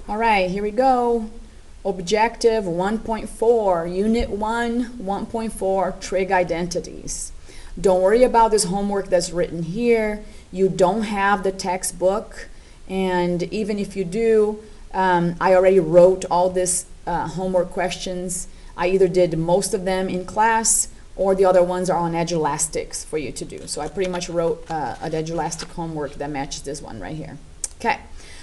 All right, here we go. Objective 1.4, Unit 1, 1.4, Trig Identities. Don't worry about this homework that's written here. You don't have the textbook, and even if you do, I already wrote all this homework questions. I either did most of them in class, or the other ones are on Edge-Elastics for you to do. So I pretty much wrote an Edge-Elastic homework that matches this one right here. Okay.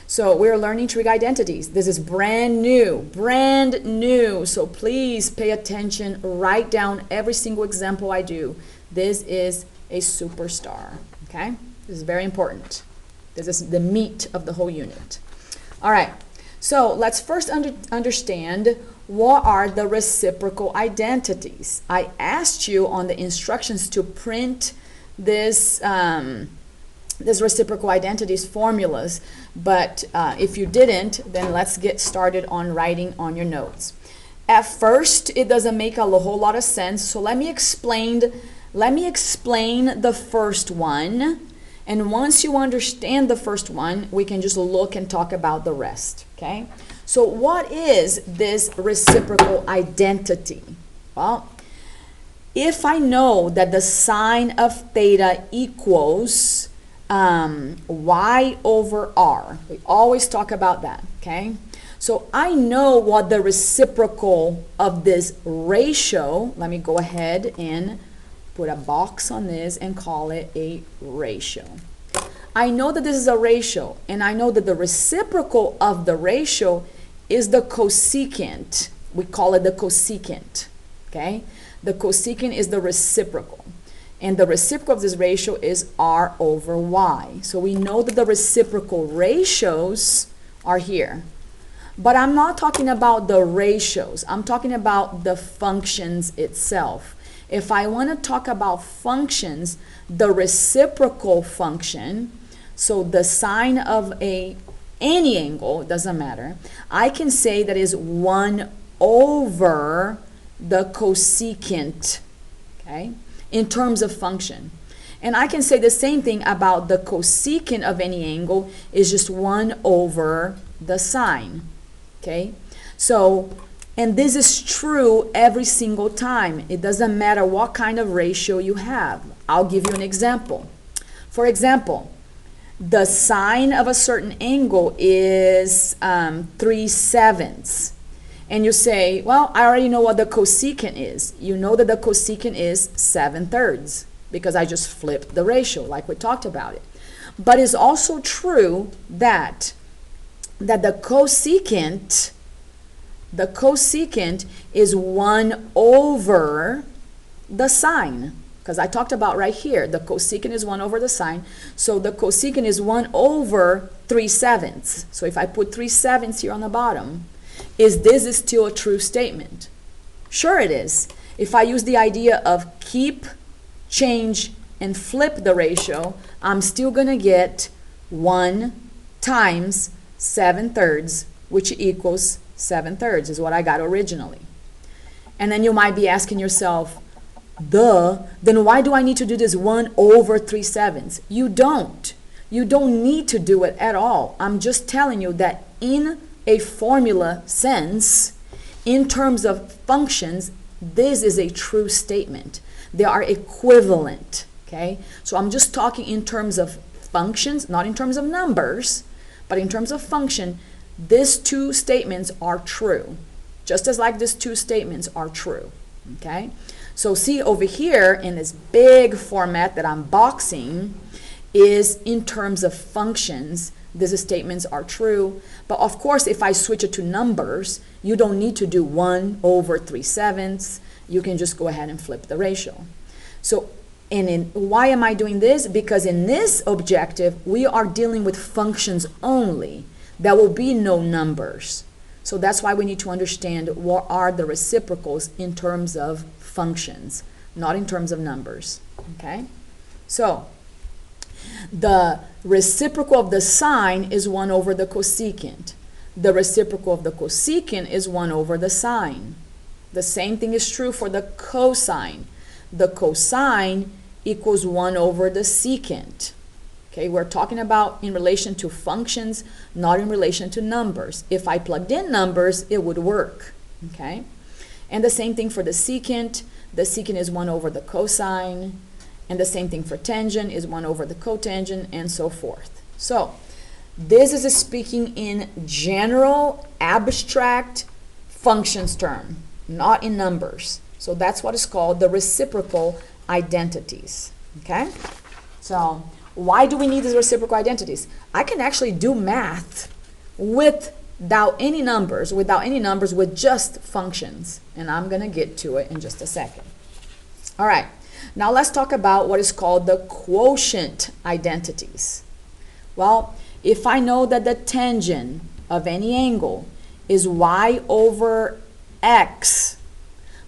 So we're learning trig identities. This is brand new, so please pay attention, write down every single example I do. This is a superstar, okay? This is very important. This is the meat of the whole unit. All right, so let's first understand what are the reciprocal identities. I asked you on the instructions to print this this reciprocal identities formulas, but if you didn't, then let's get started on writing on your notes. At first, it doesn't make a whole lot of sense, so let me explain the first one, and once you understand the first one, we can just look and talk about the rest, okay? So what is this reciprocal identity? Well, if I know that the sine of theta equals y over r. We always talk about that, okay? So I know what the reciprocal of this ratio, let me go ahead and put a box on this and call it a ratio. I know that this is a ratio, and I know that the reciprocal of the ratio is the cosecant. We call it the cosecant, okay? The cosecant is the reciprocal. And the reciprocal of this ratio is r over y. So we know that the reciprocal ratios are here. But I'm not talking about the ratios. I'm talking about the functions itself. If I want to talk about functions, the reciprocal function, so the sine of any angle, it doesn't matter, I can say that is 1 over the cosecant, okay? In terms of function. And I can say the same thing about the cosecant of any angle is just 1 over the sine, okay? So, and this is true every single time. It doesn't matter what kind of ratio you have. I'll give you an example. For example, the sine of a certain angle is 3/7. And you say, well, I already know what the cosecant is. You know that the cosecant is 7/3 because I just flipped the ratio like we talked about it. But it's also true that the cosecant is 1 over the sine, because I talked about right here, the cosecant is 1 over the sine. So the cosecant is 1 over 3/7. So if I put 3/7 here on the bottom, is this still a true statement? Sure it is. If I use the idea of keep, change, and flip the ratio, I'm still going to get 1 times 7/3, which equals 7/3 is what I got originally. And then you might be asking yourself, then why do I need to do this 1 over 3/7? You don't. You don't need to do it at all. I'm just telling you that in a formula sense, in terms of functions, this is a true statement. They are equivalent, okay? So I'm just talking in terms of functions, not in terms of numbers, but in terms of function. These two statements are true, just as like these two statements are true, okay? So see over here in this big format that I'm boxing is in terms of functions. These statements are true, but of course if I switch it to numbers, you don't need to do 1 over 3/7. You can just go ahead and flip the ratio. So, why am I doing this? Because in this objective, we are dealing with functions only. There will be no numbers. So that's why we need to understand what are the reciprocals in terms of functions, not in terms of numbers, okay? So, the reciprocal of the sine is 1 over the cosecant. The reciprocal of the cosecant is 1 over the sine. The same thing is true for the cosine. The cosine equals 1 over the secant. Okay, we're talking about in relation to functions, not in relation to numbers. If I plugged in numbers, it would work. Okay, and the same thing for the secant. The secant is 1 over the cosine, and the same thing for tangent is 1 over the cotangent, and so forth. So this is speaking in general, abstract functions term, not in numbers. So that's what is called the reciprocal identities. Okay, so why do we need these reciprocal identities? I can actually do math without any numbers, with just functions. And I'm going to get to it in just a second. All right, now let's talk about what is called the quotient identities. Well, if I know that the tangent of any angle is y over x,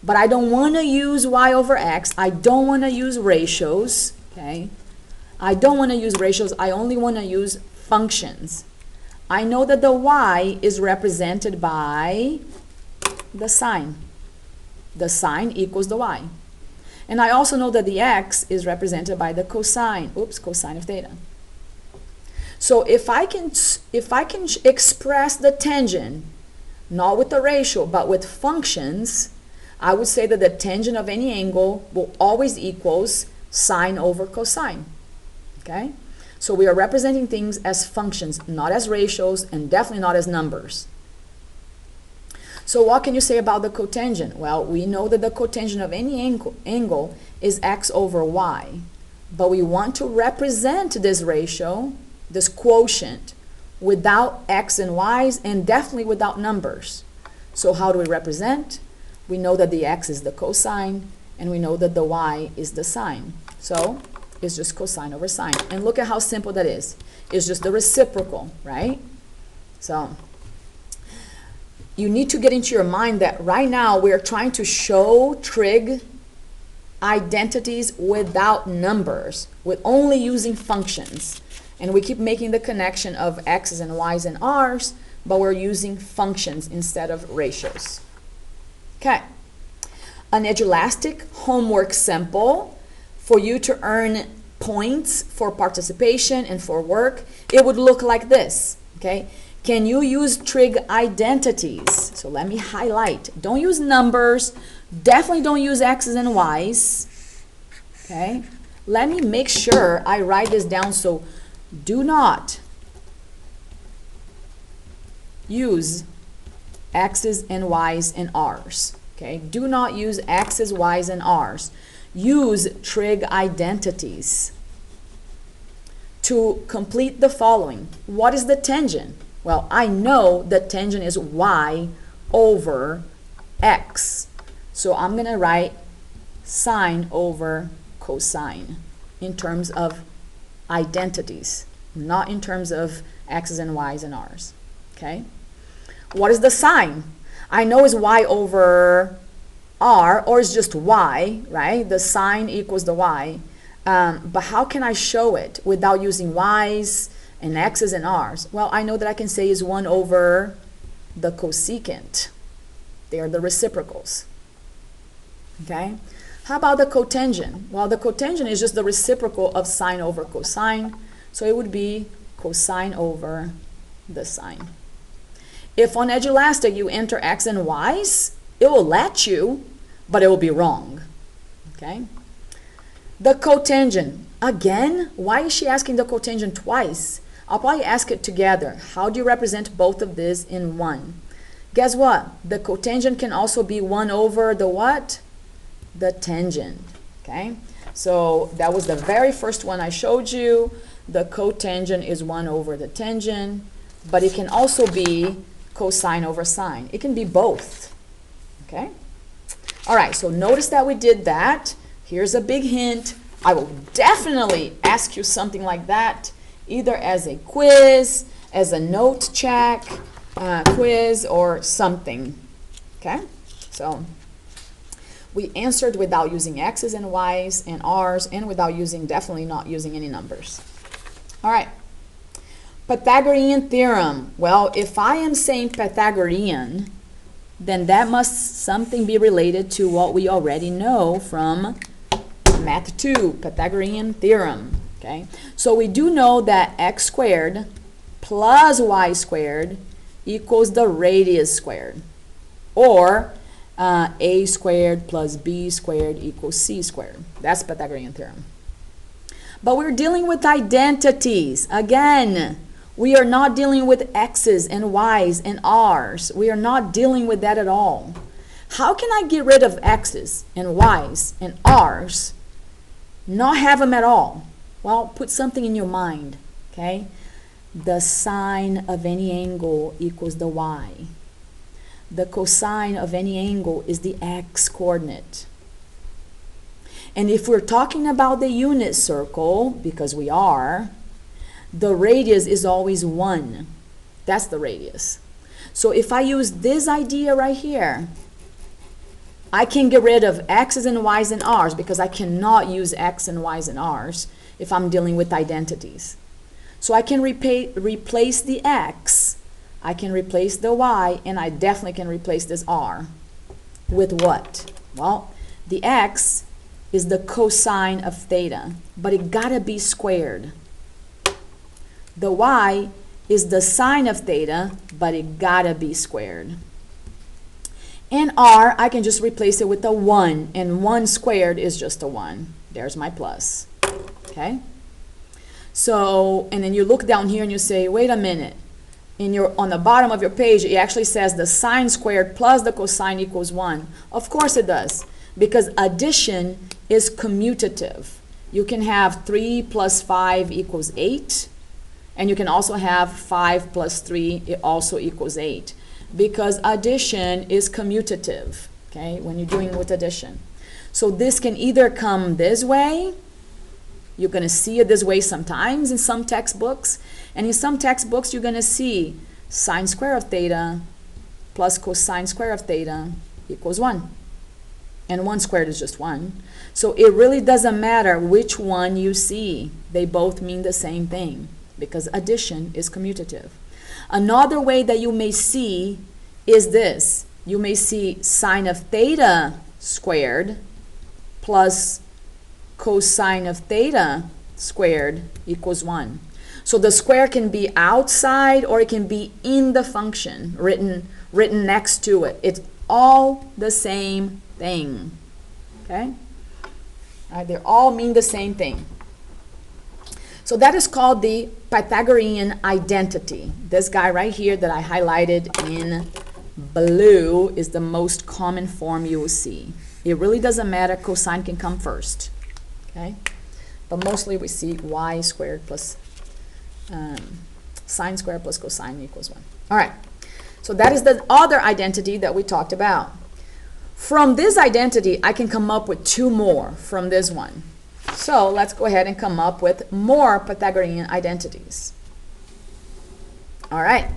but I don't want to use y over x, I don't want to use ratios, okay? I don't want to use ratios, I only want to use functions. I know that the y is represented by the sine. The sine equals the y. And I also know that the x is represented by the cosine, cosine of theta. So if I can express the tangent, not with the ratio, but with functions, I would say that the tangent of any angle will always equals sine over cosine. Okay? So we are representing things as functions, not as ratios, and definitely not as numbers. So what can you say about the cotangent? Well, we know that the cotangent of any angle is x over y. But we want to represent this ratio, this quotient, without x and y's, and definitely without numbers. So how do we represent? We know that the x is the cosine, and we know that the y is the sine. So it's just cosine over sine. And look at how simple that is. It's just the reciprocal, right? So you need to get into your mind that right now we're trying to show trig identities without numbers, with only using functions. And we keep making the connection of x's and y's and r's, but we're using functions instead of ratios. Okay. An edulastic homework sample for you to earn points for participation and for work, it would look like this, okay? Can you use trig identities? So let me highlight. Don't use numbers. Definitely don't use x's and y's, okay? Let me make sure I write this down. So do not use x's and y's and r's, okay? Do not use x's, y's, and r's. Use trig identities to complete the following. What is the tangent? Well, I know the tangent is y over x. So I'm going to write sine over cosine in terms of identities, not in terms of x's and y's and r's. Okay? What is the sine? I know it's y over r, or it's just y, right? The sine equals the y. But how can I show it without using y's and x's and r's? Well, I know that I can say is 1 over the cosecant. They are the reciprocals. Okay? How about the cotangent? Well, the cotangent is just the reciprocal of sine over cosine. So it would be cosine over the sine. If on edulastic you enter x and y's, it will let you, but it will be wrong. Okay? The cotangent. Again, why is she asking the cotangent twice? I'll probably ask it together. How do you represent both of these in one? Guess what? The cotangent can also be 1 over the what? The tangent. Okay? So that was the very first one I showed you. The cotangent is 1 over the tangent, but it can also be cosine over sine. It can be both. Okay? All right, so notice that we did that. Here's a big hint. I will definitely ask you something like that, either as a quiz, as a note check, quiz, or something. Okay? So we answered without using x's and y's and r's, and without using, definitely not using any numbers. All right. Pythagorean theorem. Well, if I am saying Pythagorean, then that must something be related to what we already know from Math 2, Pythagorean theorem. Okay? Okay, so we do know that x squared plus y squared equals the radius squared, or a squared plus b squared equals c squared. That's Pythagorean theorem. But we're dealing with identities. Again, we are not dealing with x's and y's and r's. We are not dealing with that at all. How can I get rid of x's and y's and r's, not have them at all? Well, put something in your mind, okay? The sine of any angle equals the y. The cosine of any angle is the x coordinate. And if we're talking about the unit circle, because we are, the radius is always 1. That's the radius. So if I use this idea right here, I can get rid of x's and y's and r's, because I cannot use x and y's and r's if I'm dealing with identities. So I can replace the x, I can replace the y, and I definitely can replace this r. With what? Well, the x is the cosine of theta, but it gotta be squared. The y is the sine of theta, but it gotta be squared. And r, I can just replace it with a 1, and 1 squared is just a 1. There's my plus. Okay? So, and then you look down here and you say, wait a minute. On the bottom of your page, it actually says the sine squared plus the cosine equals 1. Of course it does, because addition is commutative. You can have 3 plus 5 equals 8, and you can also have 5 plus 3, it also equals 8. Because addition is commutative, okay, when you're doing with addition. So this can either come this way, you're going to see it this way sometimes in some textbooks, and in some textbooks you're going to see sine square of theta plus cosine square of theta equals 1. And 1 squared is just 1. So it really doesn't matter which one you see. They both mean the same thing, because addition is commutative. Another way that you may see is this. You may see sine of theta squared plus cosine of theta squared equals 1. So the square can be outside or it can be in the function, written next to it. It's all the same thing. Okay? All right, they all mean the same thing. So that is called the Pythagorean identity. This guy right here that I highlighted in blue is the most common form you will see. It really doesn't matter, cosine can come first. Okay? But mostly we see y squared plus sine squared plus cosine equals 1. All right. So that is the other identity that we talked about. From this identity, I can come up with 2 more from this one. So let's go ahead and come up with more Pythagorean identities. All right.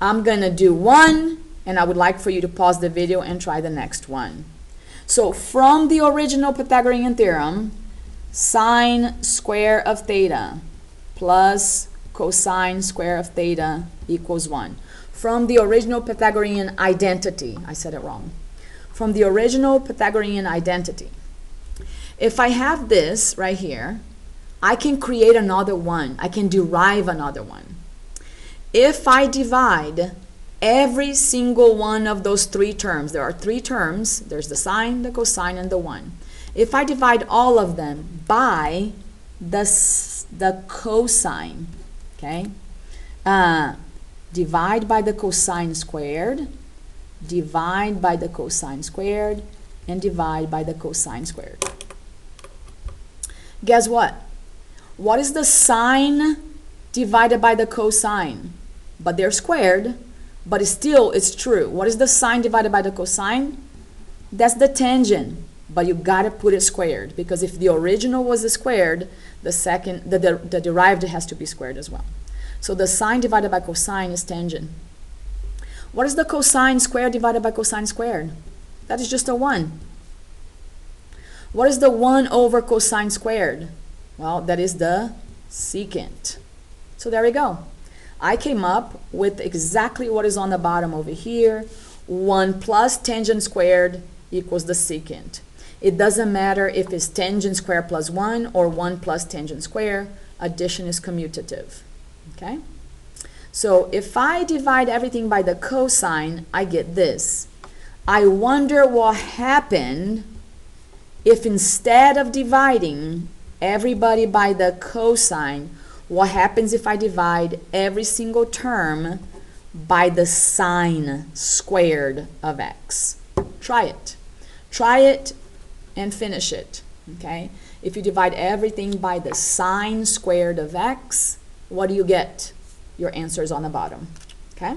I'm going to do one, and I would like for you to pause the video and try the next one. So from the original Pythagorean theorem, sine square of theta plus cosine square of theta equals 1. From the original Pythagorean identity, I said it wrong. From the original Pythagorean identity. If I have this right here, I can create another one. I can derive another one. If I divide every single one of those 3 terms, there are 3 terms, there's the sine, the cosine, and the 1. If I divide all of them by the cosine, okay, divide by the cosine squared, divide by the cosine squared, and divide by the cosine squared. Guess what? What is the sine divided by the cosine? But they're squared, but it's true. What is the sine divided by the cosine? That's the tangent, but you gotta put it squared, because if the original was squared, the derived has to be squared as well. So the sine divided by cosine is tangent. What is the cosine squared divided by cosine squared? That is just a 1. What is the 1 over cosine squared? Well, that is the secant. So there we go. I came up with exactly what is on the bottom over here. 1 plus tangent squared equals the secant. It doesn't matter if it's tangent square plus 1 or 1 plus tangent square. Addition is commutative. Okay? So if I divide everything by the cosine, I get this. I wonder what happened if instead of dividing everybody by the cosine, what happens if I divide every single term by the sine squared of x? Try it. Try it and finish it. Okay? If you divide everything by the sine squared of x, what do you get? Your answer is on the bottom. Okay?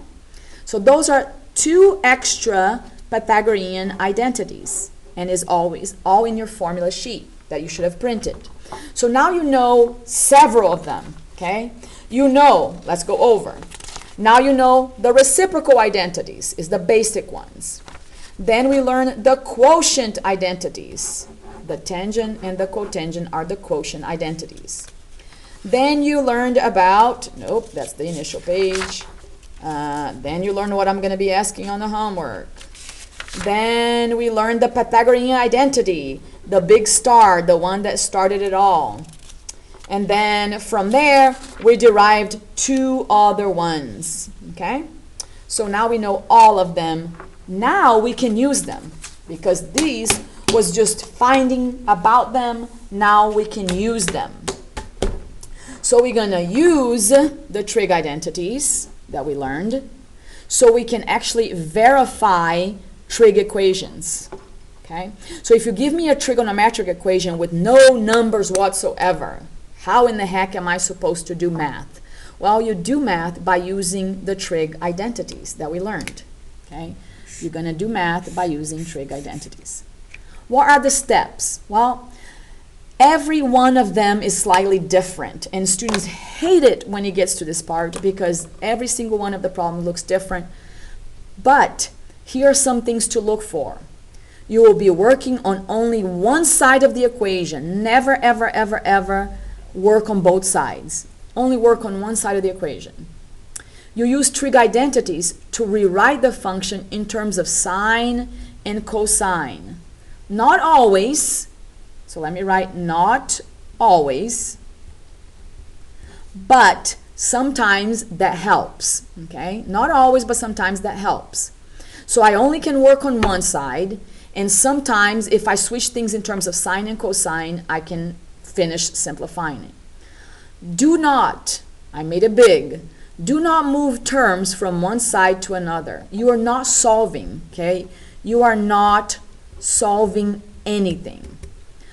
So those are 2 extra Pythagorean identities, and is always all in your formula sheet that you should have printed. So now you know several of them. Okay? You know, let's go over. Now you know the reciprocal identities is the basic ones. Then we learn the quotient identities. The tangent and the cotangent are the quotient identities. Then you learned about, nope, that's the initial page. Then you learned what I'm going to be asking on the homework. Then we learned the Pythagorean identity, the big star, the one that started it all. And then from there, we derived 2 other ones. Okay? So now we know all of them. Now we can use them because these was just finding about them. Now we can use them. So we're going to use the trig identities that we learned so we can actually verify trig equations. Okay? So if you give me a trigonometric equation with no numbers whatsoever, how in the heck am I supposed to do math? Well, you do math by using the trig identities that we learned. Okay? You're going to do math by using trig identities. What are the steps? Well, every one of them is slightly different, and students hate it when it gets to this part because every single one of the problems looks different. But here are some things to look for. You will be working on only one side of the equation. Never, ever, ever, ever work on both sides. Only work on one side of the equation. You use trig identities to rewrite the function in terms of sine and cosine. Not always. So let me write not always. But sometimes that helps. Okay? Not always, but sometimes that helps. So I only can work on one side. And sometimes if I switch things in terms of sine and cosine, I can finish simplifying it. Do not, I made it big, do not move terms from one side to another. You are not solving, okay? You are not solving anything.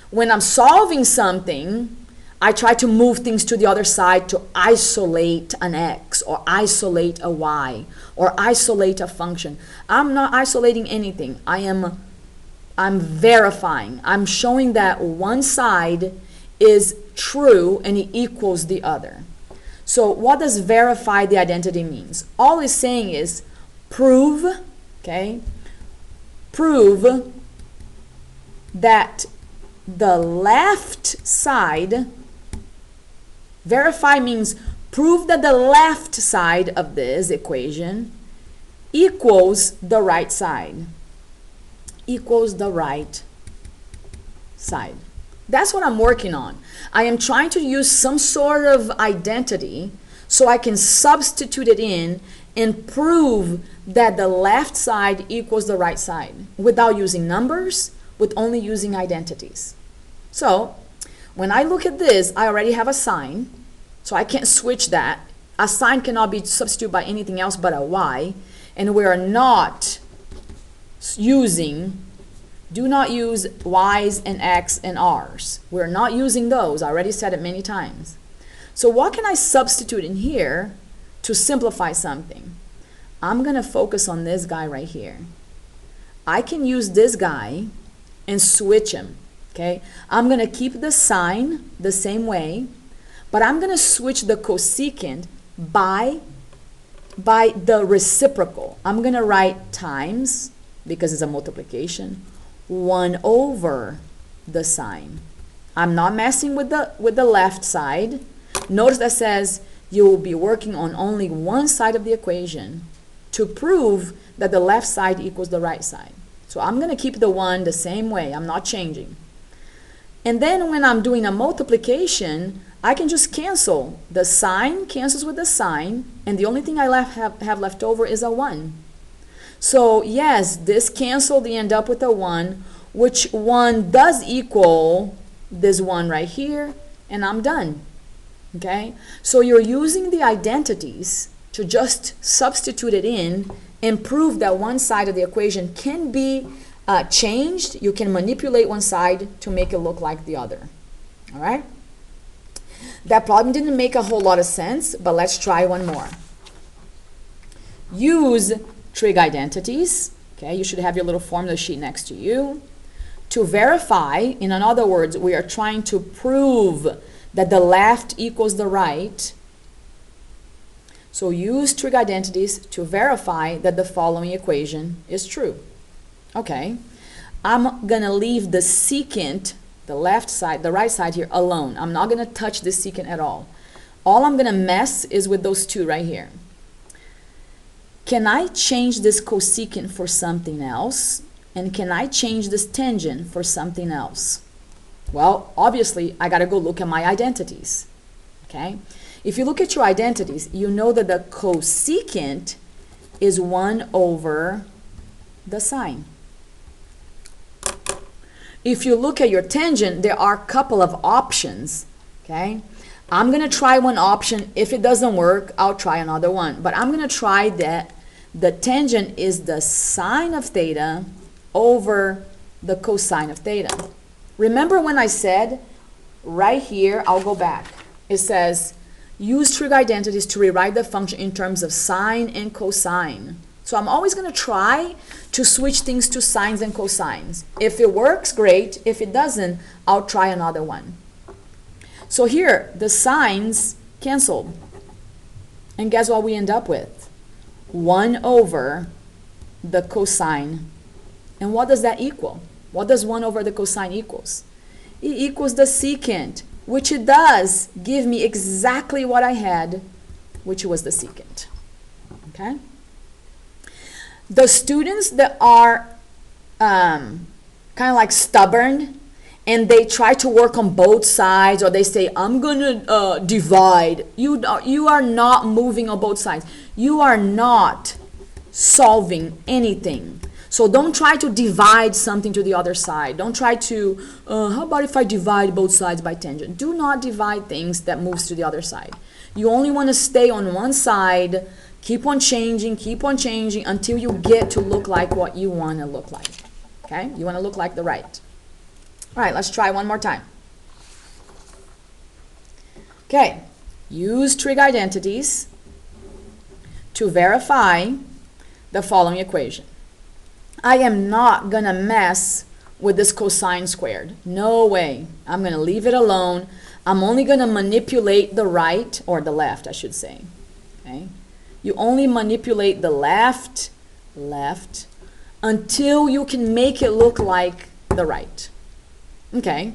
When I'm solving something, I try to move things to the other side to isolate an x or isolate a y or isolate a function. I'm not isolating anything. I'm verifying. I'm showing that one side is true and it equals the other. So what does verify the identity means? All it's saying is prove, okay? Prove that the left side, verify means prove that the left side of this equation equals the right side. Equals the right side. That's what I'm working on. I am trying to use some sort of identity so I can substitute it in and prove that the left side equals the right side without using numbers, with only using identities. So when I look at this, I already have a sign, so I can't switch that. A sign cannot be substituted by anything else but a y, and we are not using, do not use y's and x and r's. We're not using those. I already said it many times. So what can I substitute in here to simplify something? I'm going to focus on this guy right here. I can use this guy and switch him. Okay? I'm going to keep the sign the same way, but I'm going to switch the cosecant by the reciprocal. I'm going to write times, because it's a multiplication, 1 over the sine. I'm not messing with the left side. Notice that says you will be working on only one side of the equation to prove that the left side equals the right side. So I'm going to keep the 1 the same way. I'm not changing. And then when I'm doing a multiplication, I can just cancel. The sign cancels with the sign, and the only thing I have left over is a 1. So yes, this canceled, you end up with a 1, which 1 does equal this 1 right here, and I'm done. Okay? So you're using the identities to just substitute it in and prove that one side of the equation can be changed. You can manipulate one side to make it look like the other. All right? That problem didn't make a whole lot of sense, but let's try one more. Use trig identities. Okay, you should have your little formula sheet next to you. To verify, in other words, we are trying to prove that the left equals the right. So use trig identities to verify that the following equation is true. Okay, I'm going to leave the secant, the left side, the right side here alone. I'm not going to touch the secant at all. All I'm going to mess is with those two right here. Can I change this cosecant for something else? And can I change this tangent for something else? Well, obviously, I got to go look at my identities. Okay? If you look at your identities, you know that the cosecant is 1 over the sine. If you look at your tangent, there are a couple of options. Okay? I'm going to try one option. If it doesn't work, I'll try another one. But I'm going to try that the tangent is the sine of theta over the cosine of theta. Remember when I said right here, I'll go back. It says use trig identities to rewrite the function in terms of sine and cosine. So I'm always going to try to switch things to sines and cosines. If it works, great. If it doesn't, I'll try another one. So here, the sines canceled. And guess what we end up with? 1 over the cosine. And what does that equal? What does 1 over the cosine equals? It equals the secant, which it does give me exactly what I had, which was the secant. Okay? The students that are kind of like stubborn and they try to work on both sides, or they say, I'm going to divide. You are not moving on both sides. You are not solving anything. So don't try to divide something to the other side. Don't try to, how about if I divide both sides by tangent? Do not divide things that moves to the other side. You only want to stay on one side, keep on changing until you get to look like what you want to look like. Okay? You want to look like the right. All right, let's try one more time. Okay, use trig identities to verify the following equation. I am not going to mess with this cosine squared. No way. I'm going to leave it alone. I'm only going to manipulate the right, or the left, I should say. Okay? You only manipulate the left, until you can make it look like the right. Okay?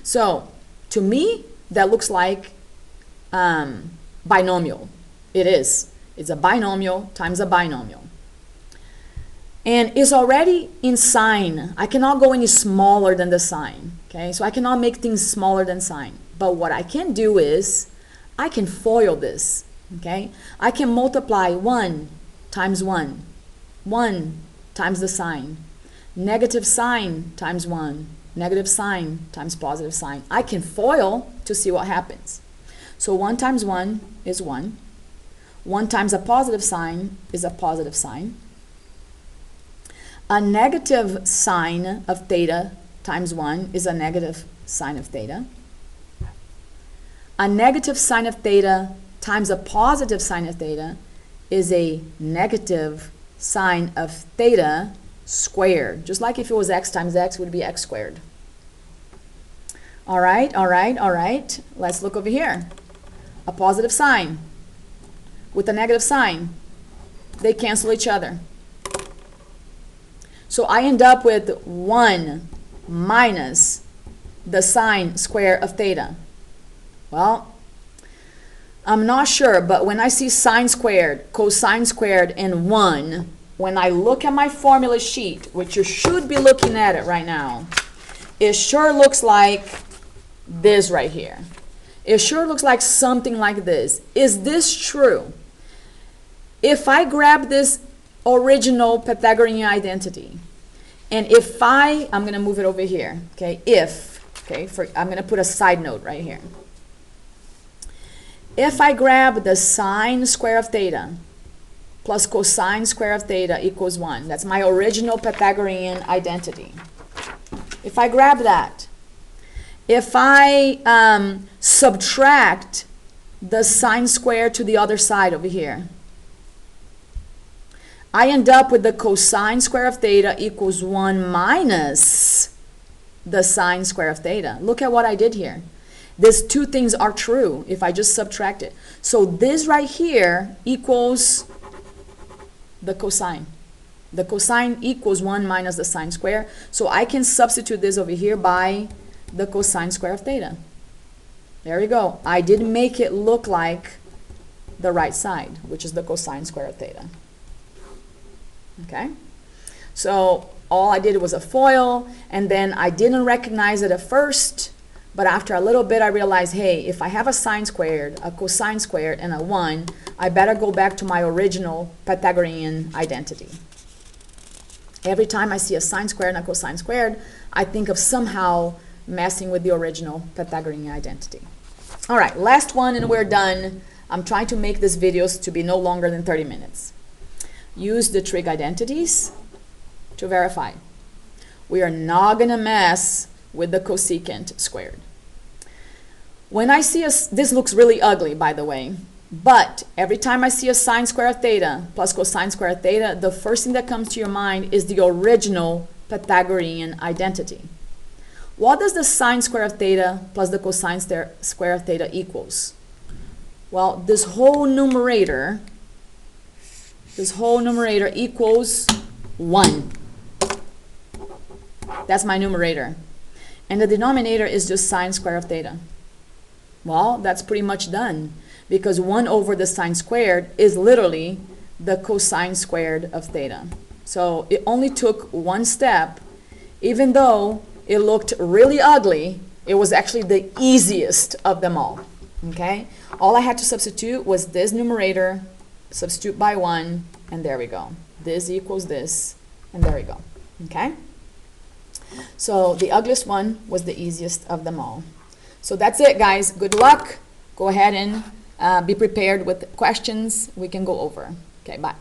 So, to me, that looks like binomial. It is. It's a binomial times a binomial. And it's already in sine. I cannot go any smaller than the sine. Okay, so I cannot make things smaller than sine. But what I can do is, I can FOIL this. Okay, I can multiply 1 times 1. 1 times the sine. Negative sine times 1. Negative sine times positive sine. I can FOIL to see what happens. So 1 times 1 is 1. 1 times a positive sign is a positive sign. A negative sine of theta times 1 is a negative sine of theta. A negative sine of theta times a positive sine of theta is a negative sine of theta squared. Just like if it was x times x, it would be x squared. All right. Let's look over here. A positive sign with a negative sign, they cancel each other. So I end up with 1 minus the sine square of theta. Well, I'm not sure, but when I see sine squared, cosine squared, and 1, when I look at my formula sheet, which you should be looking at it right now, it sure looks like this right here. It sure looks like something like this. Is this true? If I grab this original Pythagorean identity, and if I'm going to move it over here, okay, I'm going to put a side note right here. If I grab the sine square of theta plus cosine square of theta equals 1, that's my original Pythagorean identity. If I grab that, if I subtract the sine square to the other side over here, I end up with the cosine square of theta equals 1 minus the sine square of theta. Look at what I did here. These two things are true if I just subtract it. So this right here equals the cosine. The cosine equals 1 minus the sine square. So I can substitute this over here by the cosine square of theta. There you go. I did make it look like the right side, which is the cosine square of theta. Okay? So all I did was a FOIL, and then I didn't recognize it at first, but after a little bit I realized, hey, if I have a sine squared, a cosine squared, and a 1, I better go back to my original Pythagorean identity. Every time I see a sine squared and a cosine squared, I think of somehow messing with the original Pythagorean identity. All right, last one and we're done. I'm trying to make these videos to be no longer than 30 minutes. Use the trig identities to verify. We are not going to mess with the cosecant squared. When I see this looks really ugly, by the way, but every time I see a sine square of theta plus cosine square of theta, the first thing that comes to your mind is the original Pythagorean identity. What does the sine square of theta plus the cosine square of theta equals? Well, this whole numerator equals 1. That's my numerator. And the denominator is just sine square of theta. Well, that's pretty much done, because 1 over the sine squared is literally the cosine squared of theta. So it only took one step. Even though it looked really ugly, it was actually the easiest of them all. Okay? All I had to substitute was this numerator, substitute by 1, and there we go. This equals this, and there we go. Okay? So the ugliest one was the easiest of them all. So that's it, guys. Good luck. Go ahead and be prepared with questions we can go over. Okay, bye.